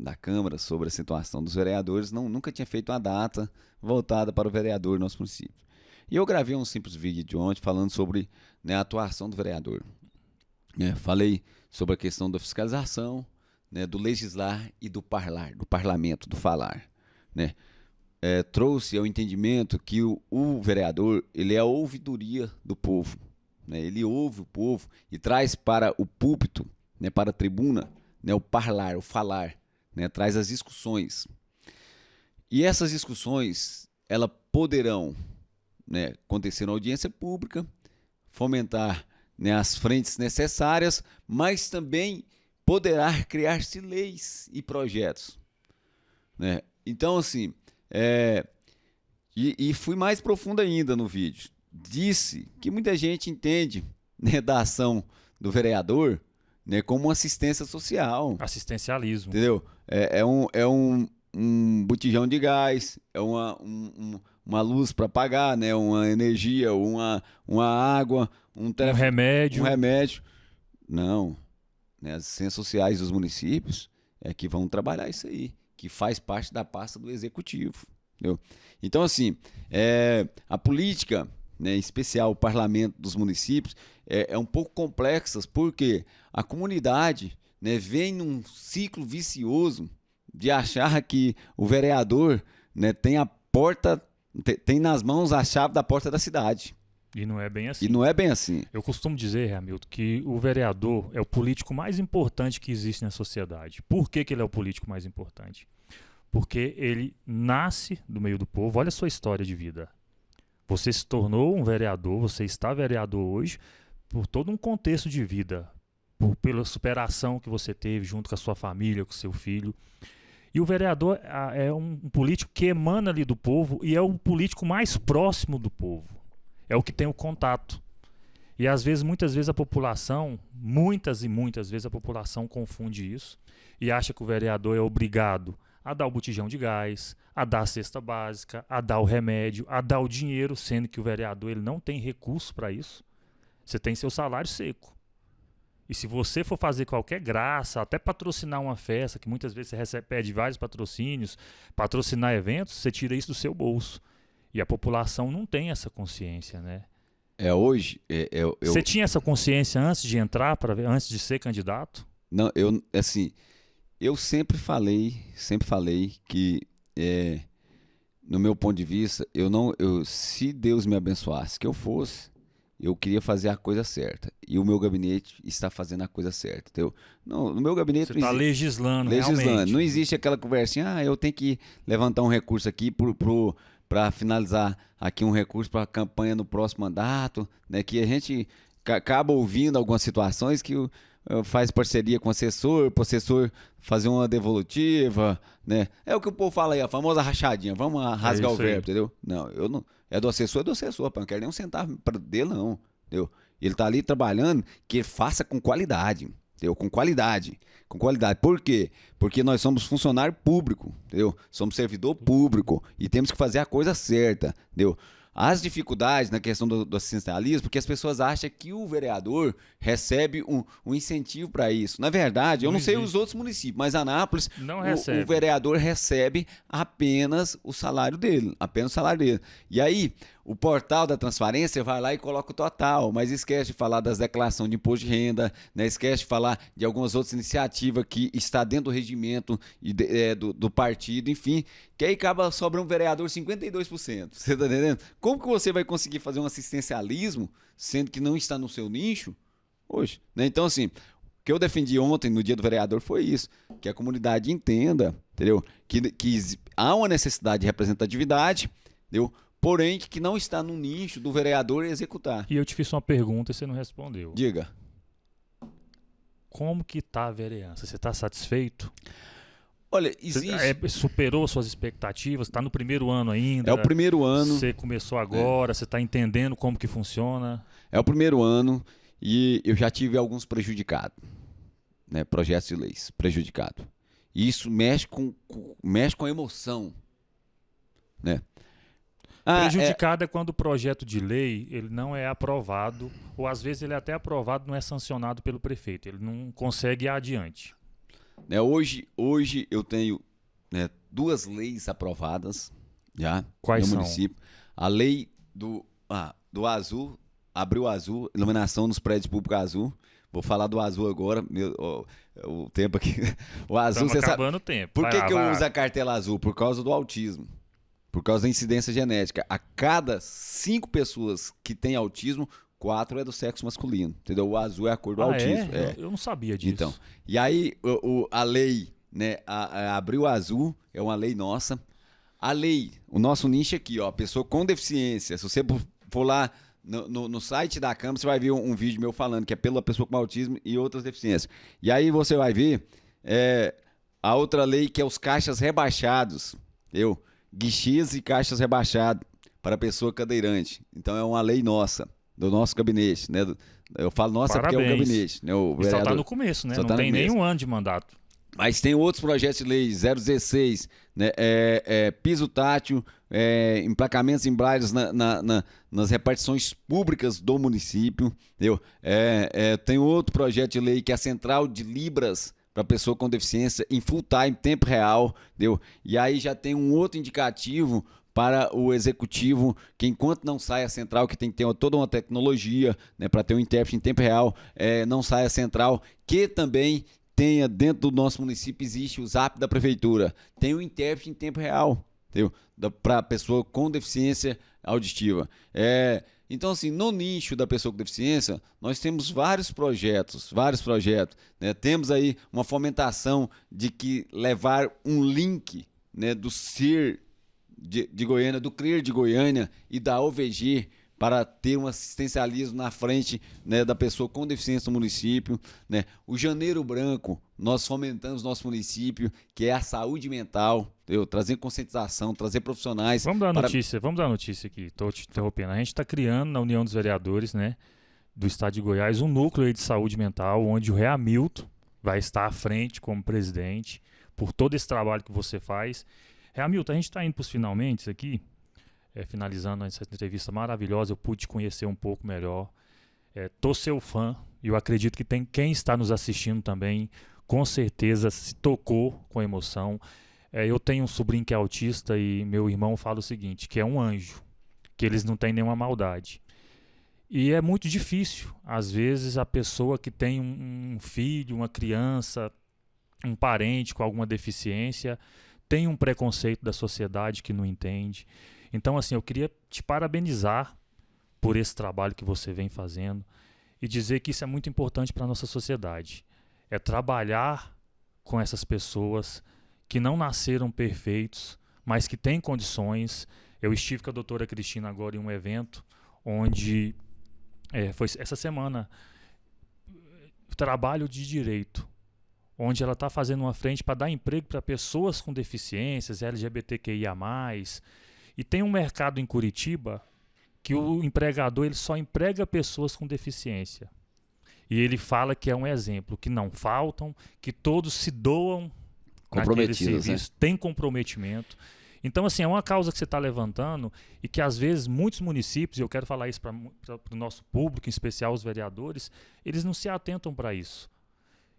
da Câmara sobre a situação dos vereadores, nunca tinha feito uma data voltada para o vereador no nosso município. E eu gravei um simples vídeo de ontem falando sobre, né, a atuação do vereador. Falei sobre a questão da fiscalização, né, do legislar e do parlamento, do falar. Né? Trouxe ao entendimento que o vereador ele é a ouvidoria do povo. Né? Ele ouve o povo e traz para o púlpito, né, para a tribuna, né, o parlar, o falar, né, traz as discussões. E essas discussões elas poderão, né, acontecer na audiência pública, fomentar, né, as frentes necessárias, mas também poderá criar-se leis e projetos. Né? Então, assim, e fui mais profundo ainda no vídeo. Disse que muita gente entende, né, da ação do vereador, né, como uma assistência social. Assistencialismo. Entendeu? É um botijão de gás, é uma luz para pagar, né? Uma energia, uma água, um remédio. Um remédio. Não. Né? As assistências sociais dos municípios é que vão trabalhar isso aí, que faz parte da pasta do executivo. Entendeu? Então, assim, a política, né, em especial o parlamento dos municípios, é um pouco complexa, porque a comunidade, né, vem num ciclo vicioso de achar que o vereador, né, tem nas mãos a chave da porta da cidade. E não é bem assim. E não é bem assim. Eu costumo dizer, Hamilton, que o vereador é o político mais importante que existe na sociedade. Por que ele é o político mais importante? Porque ele nasce do meio do povo. Olha a sua história de vida. Você se tornou um vereador, você está vereador hoje por todo um contexto de vida, pela superação que você teve junto com a sua família, com o seu filho. E o vereador é um político que emana ali do povo e é o político mais próximo do povo. É o que tem o contato. E às vezes, muitas vezes a população, muitas vezes a população confunde isso e acha que o vereador é obrigado a dar o botijão de gás, a dar a cesta básica, a dar o remédio, a dar o dinheiro, sendo que o vereador ele não tem recurso para isso. Você tem seu salário seco. E se você for fazer qualquer graça, até patrocinar uma festa, que muitas vezes você pede vários patrocínios, patrocinar eventos, você tira isso do seu bolso. E a população não tem essa consciência, né? Hoje... Você tinha essa consciência antes de entrar, antes de ser candidato? Não, eu sempre falei que, no meu ponto de vista, se Deus me abençoasse que eu fosse, eu queria fazer a coisa certa. E o meu gabinete está fazendo a coisa certa, entendeu? No meu gabinete... Você está legislando, realmente. Não existe aquela conversinha, eu tenho que levantar um recurso aqui para finalizar aqui um recurso para a campanha no próximo mandato, né? Que a gente acaba ouvindo algumas situações que faz parceria com o assessor, para o assessor fazer uma devolutiva, né? É o que o povo fala aí, a famosa rachadinha, vamos rasgar o verbo, entendeu? Não, eu não. É do assessor, pô, não quero nem um centavo dele, não, entendeu? Ele tá ali trabalhando, que ele faça com qualidade, entendeu? Com qualidade. Por quê? Porque nós somos funcionário público, entendeu? Somos servidor público e temos que fazer a coisa certa, entendeu? As dificuldades na questão do assistencialismo, porque as pessoas acham que o vereador recebe um incentivo para isso. Na verdade, eu não sei os outros municípios, mas Anápolis, o vereador recebe apenas o salário dele. E aí, o portal da transparência vai lá e coloca o total, mas esquece de falar das declarações de imposto de renda, né? Esquece de falar de algumas outras iniciativas que está dentro do regimento do partido, enfim, que aí acaba sobrando um vereador 52%. Você está entendendo? Como que você vai conseguir fazer um assistencialismo, sendo que não está no seu nicho, hoje? Né? Então, assim, o que eu defendi ontem, no dia do vereador, foi isso, que a comunidade entenda, entendeu? Que há uma necessidade de representatividade, entendeu? Porém, que não está no nicho do vereador executar. E eu te fiz uma pergunta e você não respondeu. Diga. Como que está a vereança? Você está satisfeito? Olha, existe... Superou suas expectativas? Está no primeiro ano ainda? É o primeiro ano. Você começou agora? Você está entendendo como que funciona? É o primeiro ano e eu já tive alguns prejudicados, né? Projetos de leis prejudicados. E isso mexe com a emoção, né? Prejudicado é quando o projeto de lei ele não é aprovado, ou às vezes ele é até aprovado, não é sancionado pelo prefeito, ele não consegue ir adiante. Né, hoje eu tenho, né, 2 leis aprovadas já. Quais no município. A lei do azul, abril azul, iluminação nos prédios públicos azul. Vou falar do azul agora, o tempo aqui. O azul, você acabando o tempo. Por que eu uso a cartela azul? Por causa do autismo. Por causa da incidência genética. A cada 5 pessoas que têm autismo, 4 é do sexo masculino. Entendeu? O azul é a cor do autismo. Eu não sabia disso. Então, e aí a lei, né, a Abril Azul é uma lei nossa. A lei, o nosso nicho aqui, ó, pessoa com deficiência. Se você for lá no site da Câmara, você vai ver um vídeo meu falando que é pela pessoa com autismo e outras deficiências. E aí você vai ver a outra lei que é os caixas rebaixados. Guichês e caixas rebaixados para pessoa cadeirante. Então é uma lei nossa, do nosso gabinete, né? Eu falo nossa. Parabéns. Porque é o gabinete, né? O vereador... só está no começo, né? Não tem nenhum ano de mandato. Mas tem outros projetos de lei, 016, né, piso tátil, emplacamentos em brailles nas repartições públicas do município. Entendeu? Tem outro projeto de lei que é a central de libras para pessoa com deficiência em full time, tempo real. Entendeu? E aí já tem um outro indicativo para o executivo, que enquanto não sai a central, que tem que ter toda uma tecnologia, né, para ter um intérprete em tempo real, não sai a central, que também tenha dentro do nosso município, existe o Zap da prefeitura, tem o intérprete em tempo real, para a pessoa com deficiência auditiva. Então, assim, no nicho da pessoa com deficiência, nós temos vários projetos, né? Temos aí uma fomentação de que levar um link, né, do CIR de Goiânia, do CRIR de Goiânia e da OVG, para ter um assistencialismo na frente, né, da pessoa com deficiência no município, né? O Janeiro Branco, nós fomentamos nosso município, que é a saúde mental, trazer conscientização, trazer profissionais. Vamos dar notícia aqui, estou te interrompendo. A gente está criando na União dos Vereadores, né, do Estado de Goiás, um núcleo aí de saúde mental, onde o Rei Hamilton vai estar à frente como presidente, por todo esse trabalho que você faz. Rei Hamilton, a gente está indo para os finalmente aqui. Finalizando essa entrevista maravilhosa, eu pude te conhecer um pouco melhor. Tô seu fã e eu acredito que tem quem está nos assistindo também, com certeza se tocou com emoção. Eu tenho um sobrinho que é autista e meu irmão fala o seguinte, que é um anjo, que eles não têm nenhuma maldade. E é muito difícil, às vezes, a pessoa que tem um filho, uma criança, um parente com alguma deficiência, tem um preconceito da sociedade que não entende. Então, assim, eu queria te parabenizar por esse trabalho que você vem fazendo e dizer que isso é muito importante para a nossa sociedade. É trabalhar com essas pessoas que não nasceram perfeitos, mas que têm condições. Eu estive com a doutora Cristina agora em um evento onde, foi essa semana, trabalho de direito, onde ela está fazendo uma frente para dar emprego para pessoas com deficiências, LGBTQIA+. E tem um mercado em Curitiba que o empregador ele só emprega pessoas com deficiência. E ele fala que é um exemplo, que não faltam, que todos se doam naquele serviço, né? Tem comprometimento. Então, assim, é uma causa que você está levantando e que, às vezes, muitos municípios, e eu quero falar isso para o nosso público, em especial os vereadores, eles não se atentam para isso.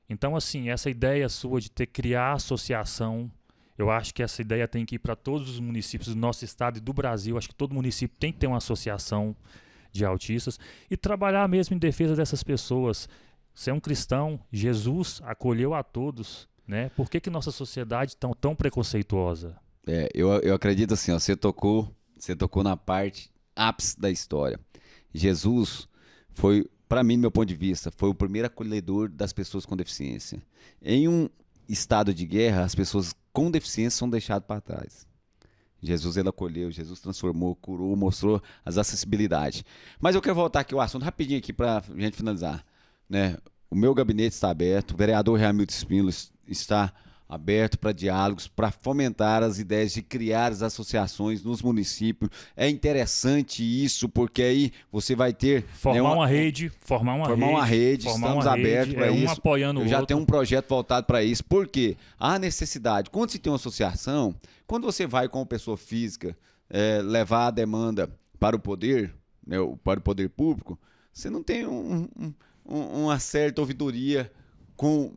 Então, assim, essa ideia sua de criar associação, eu acho que essa ideia tem que ir para todos os municípios do nosso estado e do Brasil. Acho que todo município tem que ter uma associação de autistas e trabalhar mesmo em defesa dessas pessoas. Você é um cristão, Jesus acolheu a todos, né? Por que nossa sociedade é tão preconceituosa? Eu acredito assim, ó, você tocou na parte ápice da história. Jesus foi, para mim, do meu ponto de vista, foi o primeiro acolhedor das pessoas com deficiência. Em um estado de guerra, as pessoas com deficiência são deixadas para trás. Jesus, ele acolheu, Jesus transformou, curou, mostrou as acessibilidades. Mas eu quero voltar aqui ao assunto rapidinho aqui para a gente finalizar, né? O meu gabinete está aberto, o vereador Rei Hamilton Spínola está aberto para diálogos, para fomentar as ideias de criar as associações nos municípios. É interessante isso, porque aí você vai ter... Formar uma rede. Estamos abertos para isso. Um apoiando o outro. Eu já tenho um projeto voltado para isso. Por quê? Há necessidade. Quando se tem uma associação, quando você vai como pessoa física levar a demanda para o poder, né, para o poder público, você não tem uma certa ouvidoria,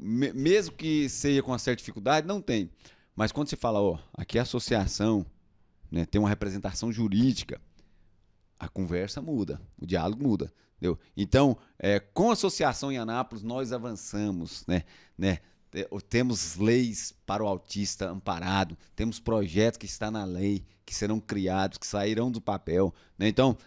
mesmo que seja com uma certa dificuldade, não tem. Mas quando você fala, aqui é associação, né, tem uma representação jurídica, a conversa muda, o diálogo muda. Entendeu? Então, com a associação em Anápolis, nós avançamos, né? Temos leis para o autista amparado, temos projetos que estão na lei, que serão criados, que sairão do papel, né? Então,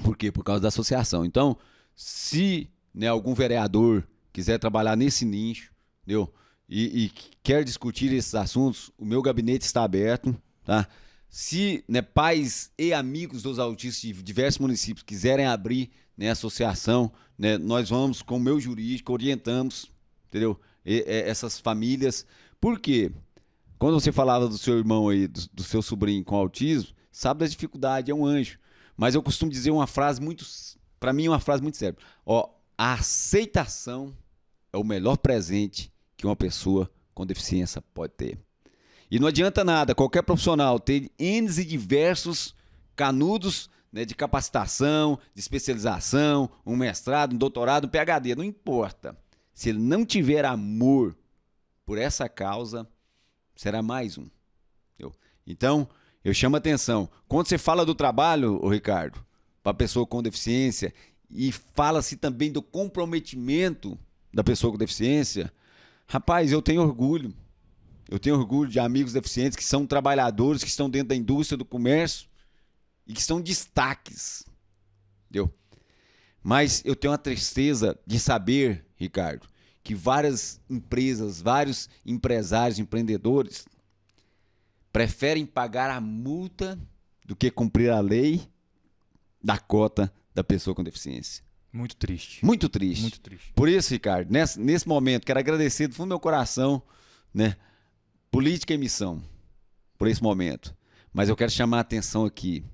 por quê? Por causa da associação. Então, se, né, algum vereador quiser trabalhar nesse nicho, entendeu? E quer discutir esses assuntos, o meu gabinete está aberto, tá? Se, né, pais e amigos dos autistas de diversos municípios quiserem abrir, né, associação, né, nós vamos com o meu jurídico, orientamos, entendeu? Essas famílias. Por quê? Quando você falava do seu irmão aí, do seu sobrinho com autismo, sabe da dificuldade, é um anjo. Mas eu costumo dizer uma frase para mim, uma frase muito séria. A aceitação é o melhor presente que uma pessoa com deficiência pode ter. E não adianta nada qualquer profissional ter N e diversos canudos, né, de capacitação, de especialização, um mestrado, um doutorado, um PhD, não importa. Se ele não tiver amor por essa causa, será mais um. Então, eu chamo a atenção. Quando você fala do trabalho, ô Ricardo, para a pessoa com deficiência, e fala-se também do comprometimento da pessoa com deficiência, rapaz, eu tenho orgulho. Eu tenho orgulho de amigos deficientes que são trabalhadores, que estão dentro da indústria, do comércio, e que são destaques. Entendeu? Mas eu tenho uma tristeza de saber, Ricardo, que várias empresas, vários empresários, empreendedores, preferem pagar a multa do que cumprir a lei da cota da pessoa com deficiência. Muito triste. Muito triste. Muito triste. Por isso, Ricardo, nesse momento, quero agradecer do fundo do meu coração, né, Política e Missão, por esse momento. Mas eu quero chamar a atenção aqui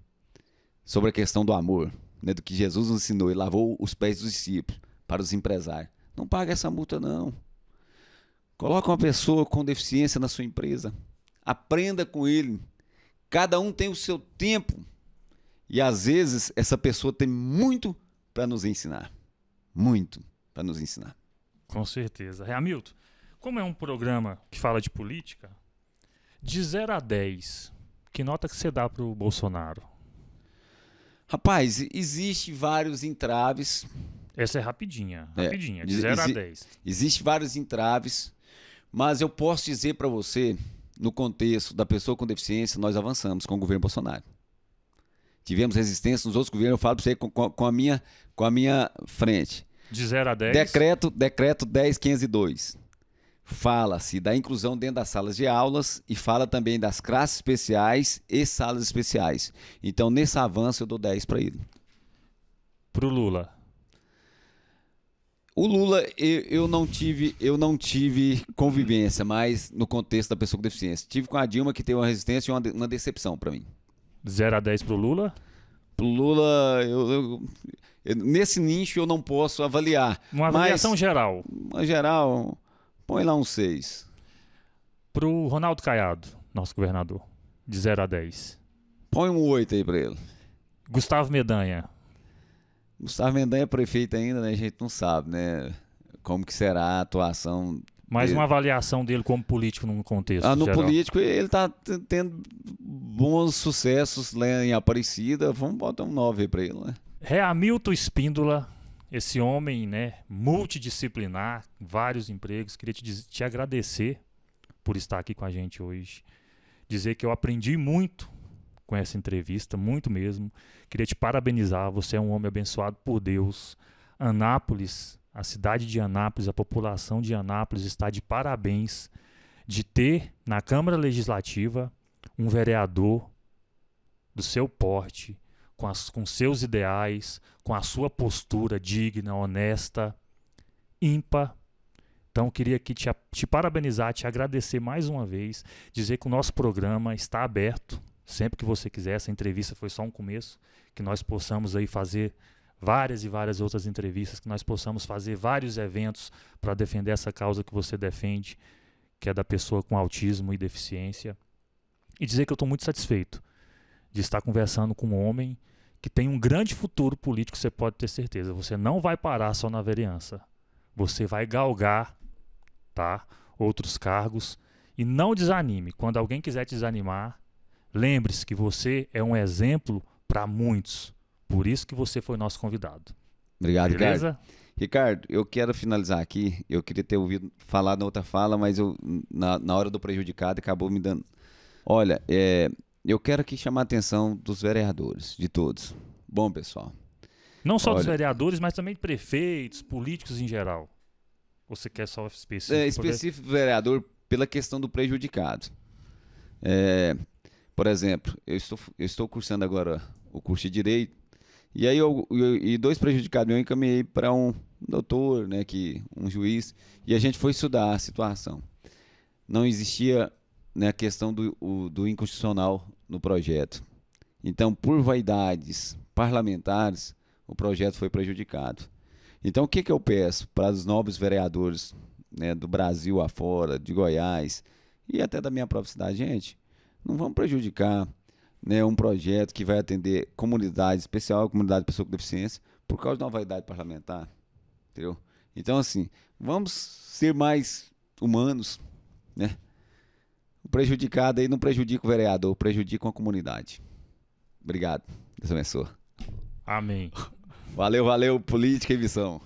sobre a questão do amor, né, do que Jesus nos ensinou. Ele lavou os pés dos discípulos para os empresários. Não paga essa multa, não. Coloca uma pessoa com deficiência na sua empresa. Aprenda com ele. Cada um tem o seu tempo. E às vezes essa pessoa tem muito para nos ensinar. Muito para nos ensinar. Com certeza. Hamilton, como é um programa que fala de política, de 0 a 10, que nota que você dá para o Bolsonaro? Rapaz, existe vários entraves. Essa é rapidinha, de 0 a 10. Existe vários entraves, mas eu posso dizer para você, no contexto da pessoa com deficiência, nós avançamos com o governo Bolsonaro. Tivemos resistência nos outros governos, eu falo para você com a minha frente. De 0 a 10? Decreto 10.502. Fala-se da inclusão dentro das salas de aulas e fala também das classes especiais e salas especiais. Então, nesse avanço, eu dou 10 para ele. Para o Lula? O Lula, eu não tive convivência, mas no contexto da pessoa com deficiência. Tive com a Dilma, que teve uma resistência e uma decepção para mim. 0 a 10 para o Lula? Para o Lula, nesse nicho eu não posso avaliar. Uma avaliação geral. Uma geral, põe lá um 6. Para o Ronaldo Caiado, nosso governador, de 0 a 10. Põe um 8 aí para ele. Gustavo Mendanha. Gustavo Mendanha é prefeito ainda, né? A gente não sabe, né? Como que será a atuação. Mais uma avaliação dele como político num contexto no geral. Político, ele está tendo bons sucessos lá em Aparecida. Vamos botar um 9 aí para ele, né? Hamilton Espíndola, esse homem, né, multidisciplinar, vários empregos. Queria te agradecer por estar aqui com a gente hoje. Dizer que eu aprendi muito com essa entrevista, muito mesmo. Queria te parabenizar, você é um homem abençoado por Deus. Anápolis, a cidade de Anápolis, a população de Anápolis está de parabéns de ter na Câmara Legislativa um vereador do seu porte, com seus ideais, com a sua postura digna, honesta, ímpar. Então, queria aqui te parabenizar, te agradecer mais uma vez, dizer que o nosso programa está aberto, sempre que você quiser. Essa entrevista foi só um começo, que nós possamos aí fazer várias e várias outras entrevistas, que nós possamos fazer vários eventos para defender essa causa que você defende, que é da pessoa com autismo e deficiência. E dizer que eu estou muito satisfeito de estar conversando com um homem que tem um grande futuro político, você pode ter certeza. Você não vai parar só na vereança. Você vai galgar, tá, outros cargos. E não desanime. Quando alguém quiser te desanimar, lembre-se que você é um exemplo para muitos. Por isso que você foi nosso convidado. Obrigado, beleza? Ricardo. Ricardo, eu quero finalizar aqui. Eu queria ter ouvido falar na outra fala, mas na hora do prejudicado acabou me dando. Olha, eu quero aqui chamar a atenção dos vereadores, de todos. Bom, pessoal. Não só dos vereadores, mas também de prefeitos, políticos em geral. Você quer só específico? Específico vereador pela questão do prejudicado. Por exemplo, eu estou cursando agora o curso de Direito, e aí e 2 prejudicados eu encaminhei para um doutor, né, um juiz, e a gente foi estudar a situação. Não existia, né, a questão do inconstitucional no projeto. Então, por vaidades parlamentares, o projeto foi prejudicado. Então, o que eu peço para os nobres vereadores né, do Brasil afora, de Goiás e até da minha própria cidade. Gente, não vamos prejudicar, né, um projeto que vai atender comunidade especial, a comunidade de pessoa com deficiência, por causa de uma vaidade parlamentar, entendeu? Então, assim, vamos ser mais humanos, né? O prejudicado aí não prejudica o vereador, prejudica a comunidade. Obrigado. Deus abençoe. Amém. Valeu, valeu, política e missão.